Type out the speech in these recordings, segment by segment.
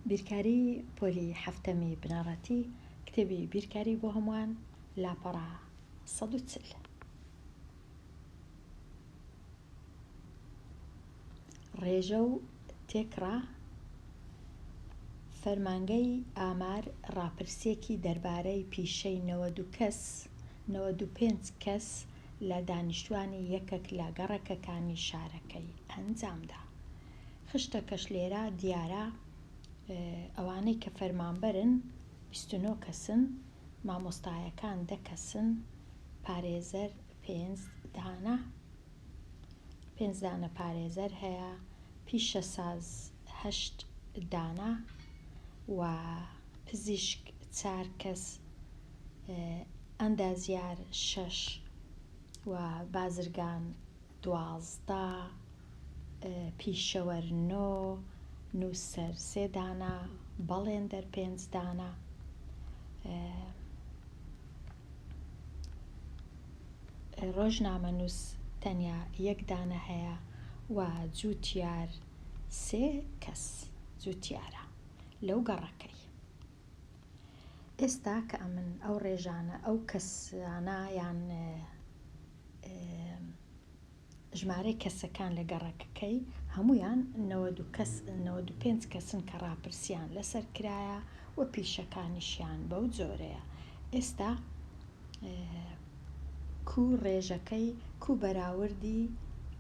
بیرکاری پۆلی هەفتەمی بنەڕەتی کتێبی بیرکاری بۆ هەمووان لاپەڕە 140. ڕێژە و تێکڕا فەرمانگەی ئامار ڕاپرسیەکی دەربارەی پیشەی 95 کەس لە دانیشتوانی یەکێک لە گەڕەکەکانی شارەکەی ئەنجامدا. خشتەکەش لێرە دیارە ئەوانەی کە فەرمانبەرن 29 کەسن، مامۆستایەکان 10 کەسن، پارێزەر 5 دانە، 5 دانە پارێزەر هەیە، پیشەساز 8 دانە و پزیشک 4 کەس، ئەندازیار 6 و بازرگان 12، پیشەوەر 9، نووسەر 3 دانە، بەڵێندەر 5 دانە، ڕۆژنامەنووس تەنیا 1 دانە هەیە و جووتیار 3 کەس جووتیارە لەو گەڕەکەی. ئێستا کە ئەمن ئەو ڕێژانە ئەو کەسانە یان ژمارەی کەسەکان لە گەڕەکەکەی هەمویان 95 کەسن کە ڕاپرسیان لەسەر کرایە و پیشەکانیشیان بەو جۆرەیە. ئێستا کو ڕێژەکەی کو بەراوردی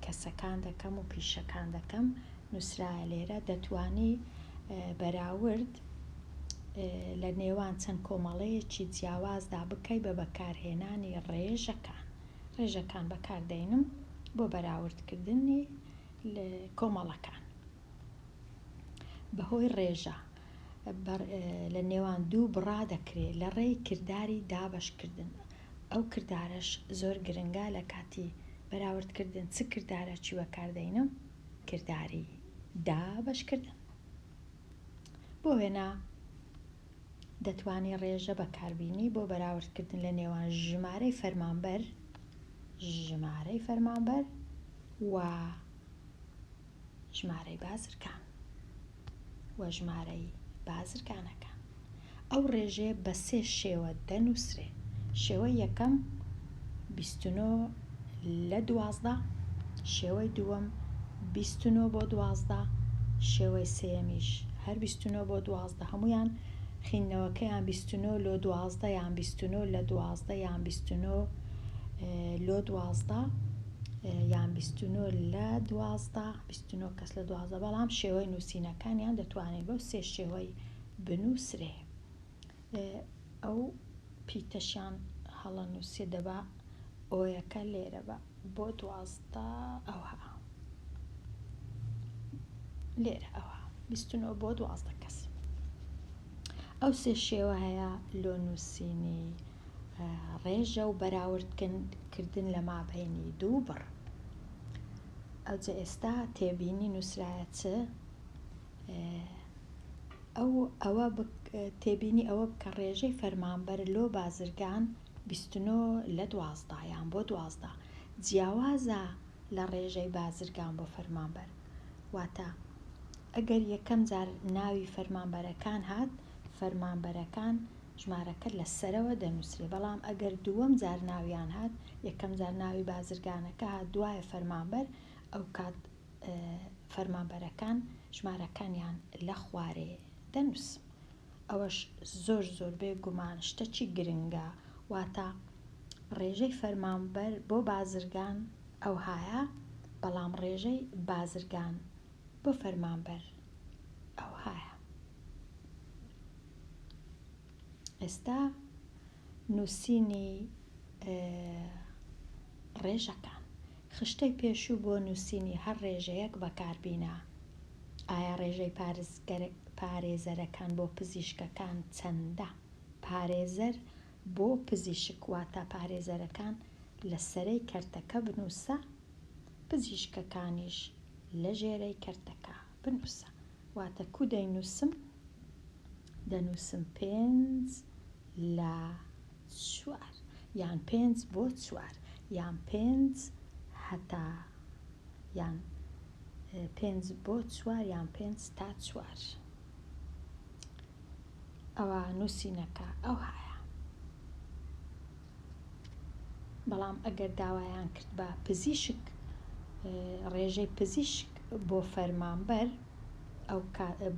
کەسەکان دەکەم و پیشەکان دەکەم نووسرایە لێرە، دەتوانی بەراورد لە نێوان چەند کۆمەڵەیەکی جیاوازدا بکەی بە بەکارهێنانی ڕێژەکان بەکاردێنم بۆ بەراوردکردنی کۆمەڵەکان. بەهۆی ڕێژە لە نێوان دوو بڕا دەکرێت لە ڕێی کردداری دابەشکردن. ئەو کردارەش زۆر گرنگە لە کاتی بەراوردکردن. چ کردارەکی بەکاردێنم؟ کردداری دابەشکردن. بۆ وێنە دەتوانی ڕێژە بەکاربینی بۆ بەراوردکردن لە نێوان ژمارەی فەرمانبەر و ژمارەی بازرگان و ژمارەی بازرگانەکان. ئەو ڕێژێ بە 3 شێوە دەنووسرێ. شێوەی یەکەم 29 لە 12، شێوەی دووەم 29 بۆ 12، شێوەی سێمیش هەر 29 بۆ 12. هەمویان خینەوەکەیان 29 لۆ 12 یان 29 لە 12 یان 29 لۆ 12 یان 29 لە 12، 29 کەس لە 12. بەڵام شێوەی نووسینەکانیان دەتوانێت بەو 3 شێوەی بنووسرێ. ئەو پیتەشیان هەڵە نووسێ دەبا ئۆیەکە لێرە بە بۆ 12 ئەوها لێرە ئەوها 29 بۆ 12 کەس. ئەو 3 شێوە هەیە لۆ نووسینی ڕێژە و بەراوردکردن لە مابینی دوو بڕ. ئەوجا ئێستا تێبینی نووسرایە چ؟ تێبینی ئەوە بکە ڕێژەی فەرمانبەر لۆ بازرگان 29 لە 12 یان بۆ 12 جیاوازە لە ڕێژەی بازرگان بۆ فەرمانبەر. واتە ئەگەر یەکەم جار ناوی فەرمانبەرەکان هات، فەرمانبەرەکان ژمارەکە لە سەرەوە دەنووسرێ. بەڵام ئەگەر دووەم جار ناویان هات، یەکەم جار ناوی بازرگانەکە هات، دوایە فەرمانبەر، ئەو کات فەرمانبەرەکان ژمارەکانیان لە خوارێ دەنووسم. ئەوەش زۆر بێگومان شتێکی گرنگە. واتە ڕێژەی فەرمانبەر بۆ بازرگان ئەوهایە، بەڵام ڕێژەی بازرگان بۆ فەرمانبەر ئەوهایە. ئێستا نووسینی ڕێژەکان. خشتەی پێشوو بۆ نووسینی هەر ڕێژەیەک بەکاربینە. ئایا ڕێژەی پارێزەرەکان بۆ پزیشکەکان چەندە؟ پارێزەر بۆ پزیشک، واتە پارێزەرەکان لە سەرەی کەرتەکە بنووسە، پزیشکەکانیش لە ژێرەی کەرتەکە بنووسە. واتە کو دەنووسم 5 لە 4 یان 5 بۆ 4 یان 5 هەتا یان 5 بۆ 4 یان 5 تا 4. ئەوە نووسینەکە ئەو هەیە. بەڵام ئەگەر داوایان کرد بە پزیشک ڕێژەی پزیشک بۆ فەرمانبەر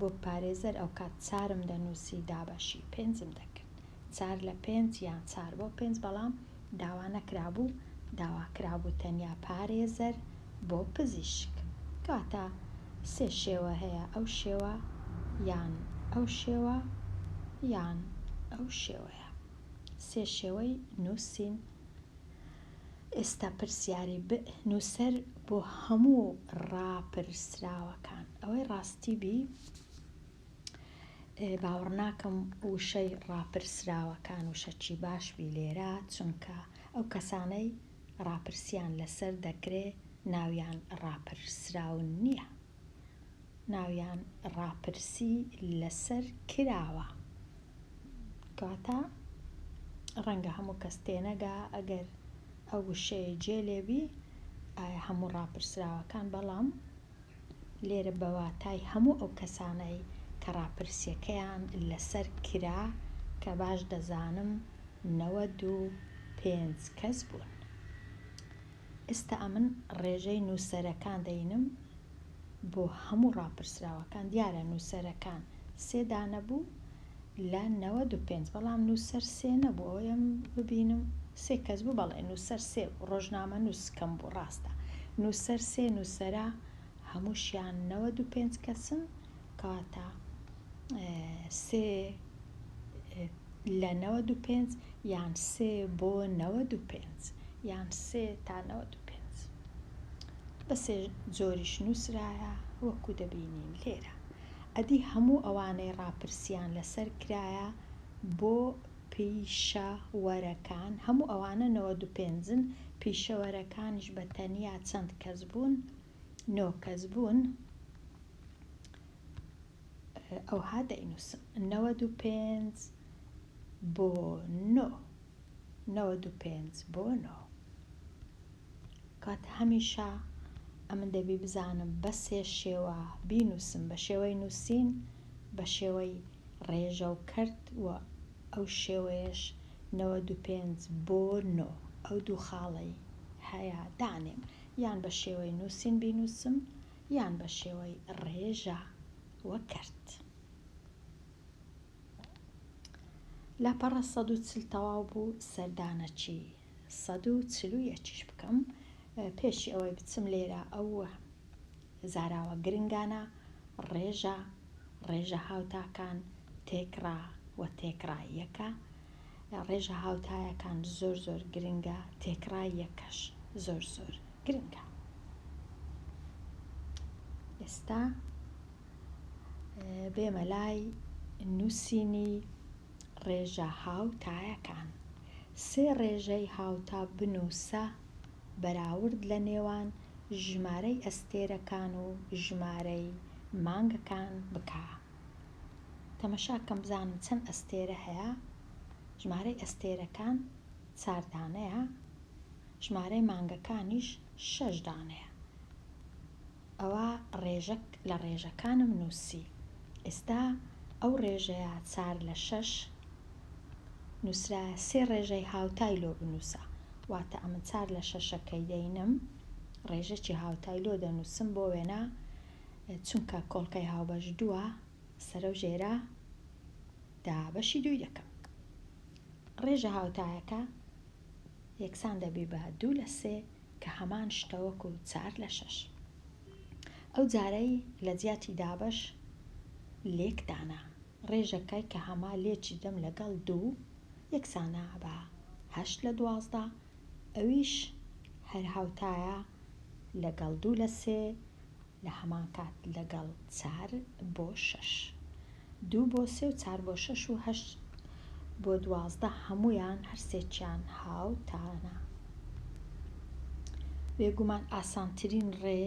بۆ پارێزەر ئەو کات 4 دەنووسی دابەشی 5 دەکرد 4 لە 5 یان 4 بۆ 5 بەڵام داوا نەکرابوو داواکرابوو تەنیا پارێزەر بۆ پزیشک کاتە 3 شێوە هەیە ئەو شێوە یان ئەو شێوە یان ئەو شێوەیە 3 شێوەی نووسین. ئێستا پرسیاری نووسەر بۆ هەموو ڕاپرسراوەکان ئەوەی ڕاستی بی باوەڕ ناکەم وشەی ڕاپرسراوەکان وشەکی باش بی لێرە چونکە ئەو کەسانەی ڕاپرسیان لەسەر دەکرێ ناویان ڕاپرسراون نییە ناویان ڕاپرسی لەسەر کراوە کاتە ڕەنگە هەموو کەس تێنەگا ئەگەر ئەو وشەیە جێلێبی ئایا هەموو ڕاپرسراوەکان بەڵام لێرە بەواتای هەموو ئەو کەسانەی کە ڕاپرسیەکەیان لەسەر کرا کە باش دەزانم 95 کەس بوون. ئێستا ئەمن ڕێژەی نووسەرەکان دەینم بۆ هەموو ڕاپرسراوەکان دیارە نووسەرەکان 3 دانە بوو لە 95 بەڵام نووسەر 3 نەبوو ئەوەم ببینم 3 کەس بوو بەڵێ نووسەر 3 ڕۆژنامە نووسکەم بوو ڕاستە نووسەر 3 نووسەرە هەمووشیان 95 کەسن کاتە 3 لە 95 یان 3 بۆ 95 یان 3 تا 95 بەسێ جۆریش نووسرایە وەکو دەبینین لێرە ئەدی هەموو ئەوانەی ڕاپرسیان لەسەر کرایە بۆ پیشەوەرەکان هەموو ئەوانە 95ن پیشەوەرەکانیش بە تەنیا چەند کەس بوون 9 کەس بوون ئەوها دەینووسم 95 بۆ 9 95 بۆ 9 کاتە هەمیشە ئەمن دەبی بزانم بە 3 شێوە بینووسم بە شێوەی نووسین بە شێوەی ڕێژە و کەرت و ئەو شێوەیەش 95 بۆ 9 ئەو دوو خاڵەی هەیە دانێم یان بە شێوەی نووسین بینووسم یان بە شێوەی ڕێژە وە کەرت. لاپەڕە 140 تەواو بوو سەردانەچی 141ش بکەم پێشی ئەوەی بچم لێرە ئەو زاراوە گرنگانە ڕێژە هاوتاکان تێکڕا و تێکڕاییەکە ڕێژە هاوتایەکان زۆر زۆر گرنگە تێکڕاییەکەش زۆر زۆر گرنگە. ئێستا بێمە لای نووسینی ڕێژە هاوتایەکان 3 ڕێژەی هاوتا بنووسە بەراورد لە نێوان ژمارەی ئەستێرەکان و ژمارەی مانگەکان بکە. تەمەشاکەم بزانم چەند ئەستێرە هەیە ژمارەی ئەستێرەکان 4 دانەیە ژمارەی مانگەکانیش 6 دانەیە ئەوە ڕێژەک لە ڕێژەکانم نووسی. ئێستا ئەو ڕێژەیە 4 لە 6 نووسرایە 3 ڕێژەی هاوتای لۆ بنووسە واتە ئەمە 4 لە 6ەکەی دەینم ڕێژەکی هاوتای لۆ دەنووسم بۆ وێنە چونکە کۆڵکەی هاوبەش 2 سەرە و ژێرە دابەشی 2 دەکەم. ڕێژە هاوتایەکە یەکسان دەبی بە 2 لە 3 کە هەمان شتەوەکو 4 لە 6 ئەو جارەی لە جیاتی دابەش لێکدانە ڕێژەکەی کە هەما لێکی دەم لەگەڵ 2 یەکسانە بە 8 لە 12 ئەویش هەر هاوتایە لەگەڵ 2 لە 3 لە هەمان کات لەگەڵ 4 بۆ 6 2 بۆ 3 و 4 بۆ 6 و 8 بۆ 12 هەمویان هەرسێکیان هاوتانە. بێگومان ئاسانترین ڕێ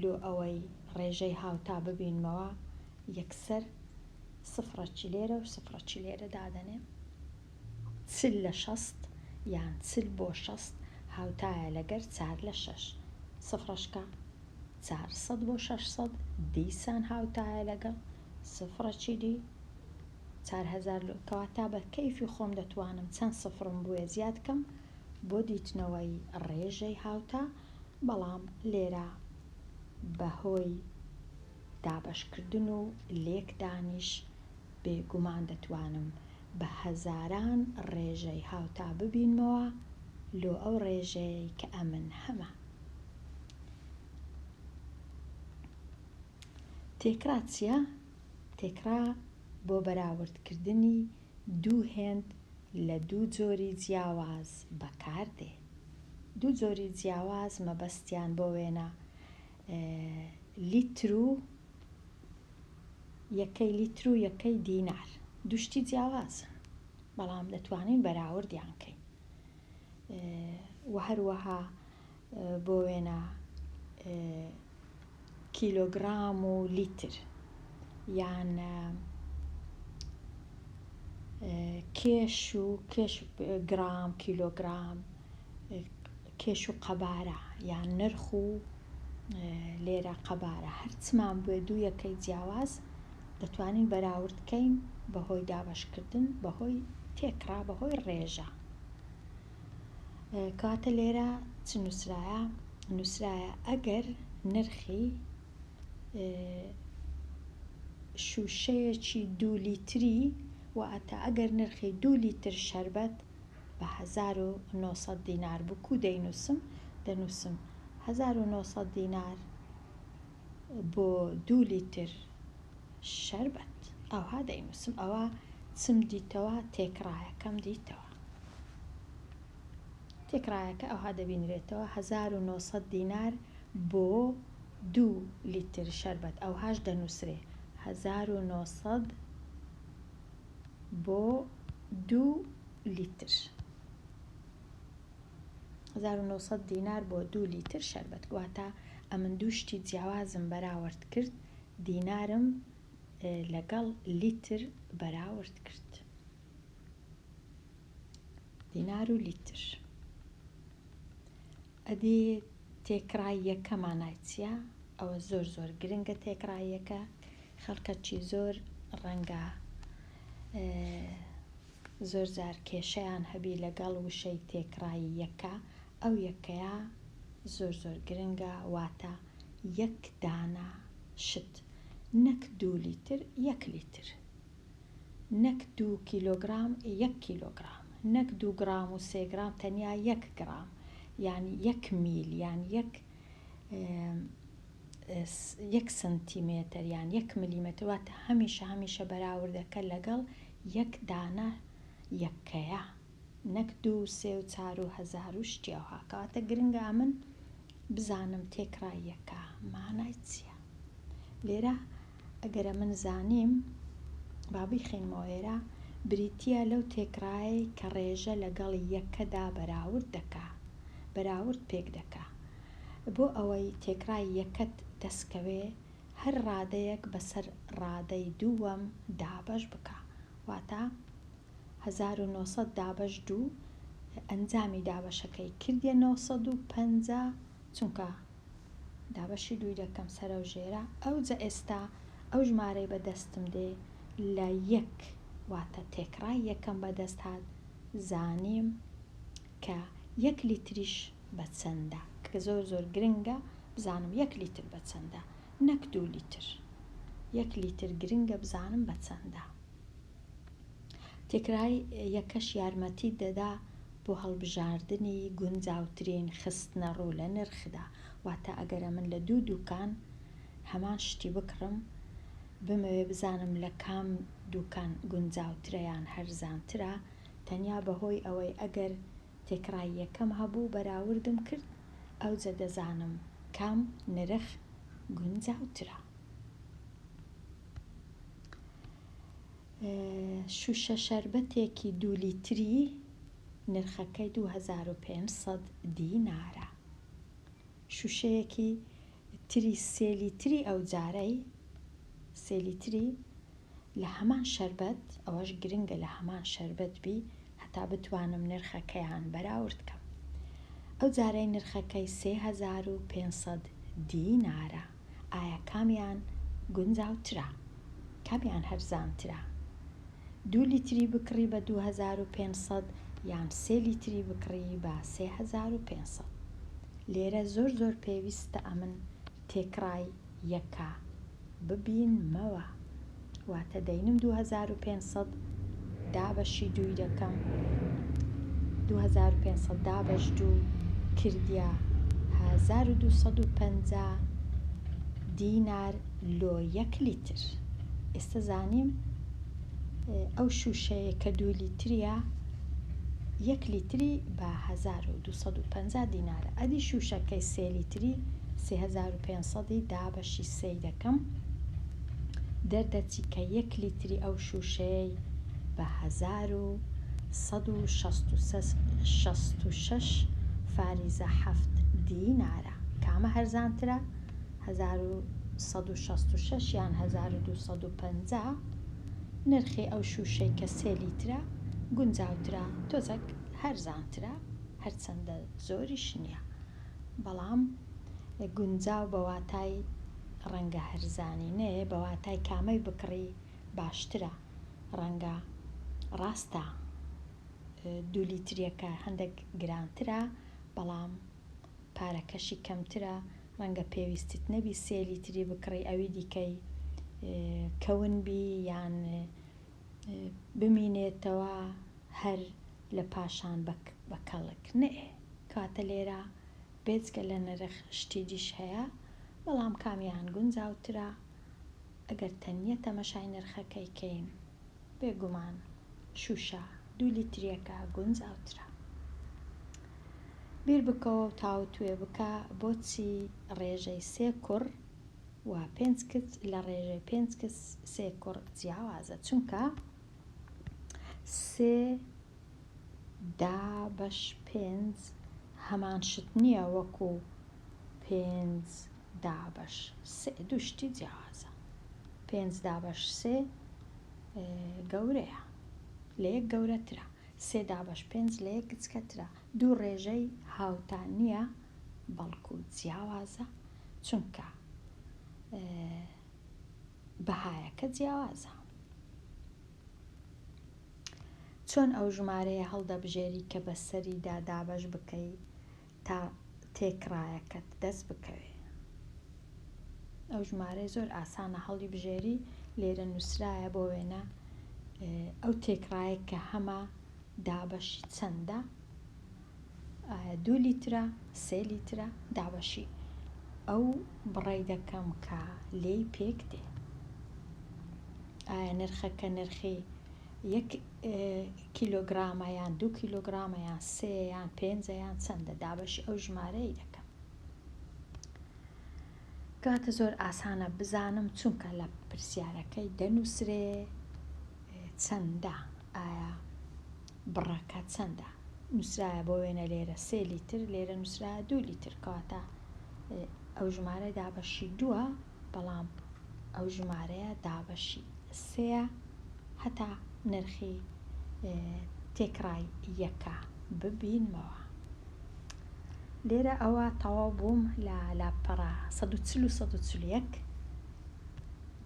لۆ ئەوەی ڕێژەی هاوتا ببینمەوە یەکسەر سفرەکی لێرە و سفرەکی لێرە دادەنێ 40 لە 60 یان 40 بۆ 60 هاوتایە لەگەر 4 لە 6 سفرەشکە 400 بۆ 600 دیسان هاوتایە لەگەڵ سفرەکی دی 4,000 کەواتە بە کەیفی خۆم دەتوانم چەند سفرم بووە زیاد کەم بۆ دیتنەوەی ڕێژەی هاوتا، بەڵام لێرە بەهۆی دابەشکردن و لێکدانیش بێگومان دەتوانم بە هەزاران ڕێژەی هاوتا ببینمەوە لۆ ئەو ڕێژەیە کە ئەمن هەمە. تێکرا چییە؟ تێکرا بۆ بەراوردکردنی دوو هێند لە دوو جۆری جیاواز بەکاردێ. دوو جۆری جیاواز مەبەستیان بۆ وێنە لیتر و یەکەی لیتر و یەکەی دینار. دوشتی جیاوازن بەڵام دەتوانین بەراوردیان کەین. و هەروەها بۆ وێنە کیلۆگرام و لیتر، یان کێش و گرام، کیلۆگرام، کێش و قەبارە، یان نرخ و لێرە قەبارە، هەرچمان بووێ دوو یەکەی جیاواز دەتوانین بەراوردکەین بەهۆی دابەشکردن، بەهۆی تێکرا، بەهۆی ڕێژە. کاتە لێرە چ نووسرایە؟ نووسرایە ئەگەر نرخی شوشەیەکی 2 لیتری واتە ئەگەر نرخی 2 لیتر شەربەت بە 1900 دینار بکو دەنووسم 1900 دینار بۆ 2 لیتر شەربەت، ئەوها دەینووسم. ئەوە چم دیتەوە؟ تێکرایەکەم دیتەوە. تێکرایەکە ئەوها دەبینرێتەوە 1900 دینار بۆ 2 لیتر شەربەت، ئەوهاش دەنووسرێ 1900 بۆ 2 لیتر، 1900 دینار بۆ 2 لیتر شەربەت. واتە ئەمن دووشتی جیاوازم بەراورد کرد، دینارم لەگەڵ لیتر بەراورد کرد. دینار و لیتر. ئەدێ تێکرای یەکەمانای چییە؟ ئەوە زۆر گرنگە. تێکرای یەکە خەڵکەکی زۆر ڕەنگە زۆر جار کێشەیان هەبی لەگەڵ وشەی تێکرای یەکە. ئەو یەکەیە زۆر گرنگە، واتە یەک دانە شت، نەک 2 لیتر 1 لیتر، نەک 2 کیلۆگرام 1 کیلۆگرام، نەک 2 گرام و 3 گرام، تەنیا 1 گرام، یعنی 1 میل، یعنی 1 سنتیمتر، یان 1 میلیمتر. واتە هەمیشە بەراوردەکە لەگەڵ 1 دانە یەکەیە، نەک 2 3 و 4 و 1000 و شتیاوها. کەواتە گرنگە من بزانم تێکرای یەکە مانای چییە. لێرە ئەگەرە من زانیم با بیخینمەوە، ئێرە بریتیە لەو تێکرایی کە ڕێژە لەگەڵ یەکەدا بەراورد پێک دەکا. بۆ ئەوەی تێکرای یەکەت دەستکەوێ، هەر ڕادەیەک بەسەر ڕادەی دووەم دابەش بکە. واتە 1900 دابەش 2 ئەنجامی دابەشەکەی کردیە 950، چونکە دابەشی 2 دەکەم سەرە و ژێرە. ئەوجا ئێستا ئەو ژمارەی بەدەستم دێ لە 1، واتە تێکرای یەکەم بەدەست هات، زانیم کە 1 لیتریش بە چەندە، کە زۆر گرنگە بزانم 1 لیتر بە چەندە، نەک 2 لیتر. 1 لیتر گرنگە بزانم بە چەندە. تێکرای یەکەش یارمەتی دەدا بۆ هەڵبژاردننی گونجاوترین خستنە ڕوو لە نرخدا. واتە ئەگەرە من لە 2 دوکان هەمان شتی بکڕم، بمەوێ بزانم لە کام دوکان گونجاوترە یان هەرزانترە، تەنیا بەهۆی ئەوەی ئەگەر تێکرای یەکەم هەبوو بەراوردم کرد، ئەوجە دەزانم کام نرخ گونجاوترە. شوشە شەربەتێکی 2 لیتری نرخەکەی 2500 دینارە. شوشەیەکی تری 3 لیتری ئەو جارەی 3 لیتری لە هەمان شەربەت، ئەوەش گرنگە لە هەمان شەربەت بی هەتا بتوانم نرخەکەیان بەراورد کەم. ئەو جارەی نرخەکەی 3500 دینارە. ئایا کامیان گونجاوترە؟ کامیان هەرزانترە؟ 2 لیتری بکڕی بە 2500 یان 3 لیتری بکڕی بە 3500. لێرە زۆر پێویستە ئەمن تێکڕای یەکە ببینمەوە. واتە دەینم 2500 دابەشی 2 دەکەم، 2500 دابەش 2 کردیا 1250 دینار لۆ 1 لیتر. ئێستا زانیم ئەو شوشەیە کە 2 لیتریە 1 لیتری بە 1250 دینارە. ئەدی شوشەکەی 3 لیتری 3500 دابەشی 3 دەکەم، دەردەچی کە 1 لیتری ئەو شوشەیەی بە 1166 فاریزە 7 دینارە. کامە هەرزانترە؟ 1166 یان 1250 نرخی ئەو شوشەی کە 3 لیترە گونجاوترە، تۆزەک هەرزانترە، هەرچەندە زۆریش نییە، بەڵام گونجاو بە واتای ڕەنگە هەرزانی نەیە، بە واتای کامەی بکڕی باشترە. ڕەنگە ڕاستە 2 لیتریەکە هەندێک گرانترە، بەڵام پارەکەشی کەمترە، ڕەنگە پێویستیت نەبی 3 لیتری بکڕی ئەوی دیکەی کەونبی یان بمینێتەوە هەر لە پاشان بە کەڵک نەیە. کاتە لێرە بێجگە لە نرخ شتی دیش هەیە، بەڵام کامیان گونجاوترە. ئەگەر تەنیە تەمەشای نرخەکەی کەین بێگومان شوشە 2 لیتریەکە گونجاوترە. بیر بکەوە و تاوتوێ بکە بۆچی ڕێژەی 3 کوڕ و 5 کچ لە ڕێژەی 5 کچ 3 کوڕ جیاوازە. چونکە 3 دابەش 5 هەمان شت نییە وەکو 5 دابەش 3، دوو شتی جیاوازە. 5 دابەش 3 گەورەیە، لە یەک گەورەترە، 3 دابەش 5 لە یەک کچکەترە. دوو ڕێژەی هاوتان نییە، بەڵکو جیاوازە، چونکە بەهایەکە جیاوازە. چۆن ئەو ژمارەیە هەڵدەبژێری کە بە سەریدا دابەش بکەی تا تێکڕایەکەت دەست بکەوێ؟ ئەو ژمارەی زۆر ئاسانە هەڵی بژێری. لێرە نووسرایە بۆ وێنە ئەو تێکڕایە کە هەمە دابەشی چەندە، 2 لیترە 3 لیترە، دابەشی ئەو بڕێی دەکەم کە لێی پێک دێ. ئایا نرخەکە نرخی 1 کیلۆگرامە یان 2 کیلۆگرامە یان 3 یان 5 یان چەندە، دابەشی ئەو ژمارەی دەکەم. کاتە زۆر ئاسانە بزانم، چونکە لە پرسیارەکەی دەنووسرێ چەندە، ئایا بڕەکە چەندە. نووسرایە بۆ وێنە لێرە 3 لیتر، لێرە نووسرایە 2 لیتر، کەواتە ئەو ژمارە دابەشی 2، بەڵام ئەو ژمارەیە دابەشی 3، هەتا نرخی تێکڕای یەکە ببینمەوە. لێرە ئەوە تەواو بووم لە لاپەڕە 140 و 141.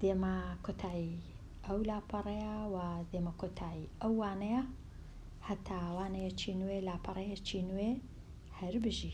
دێمە کۆتایی ئەو لاپەڕەیە و دێمە کۆتایی ئەو وانەیە، هەتا وانەیەکی نوێ لاپەڕەیەکی نوێ هەر بژی.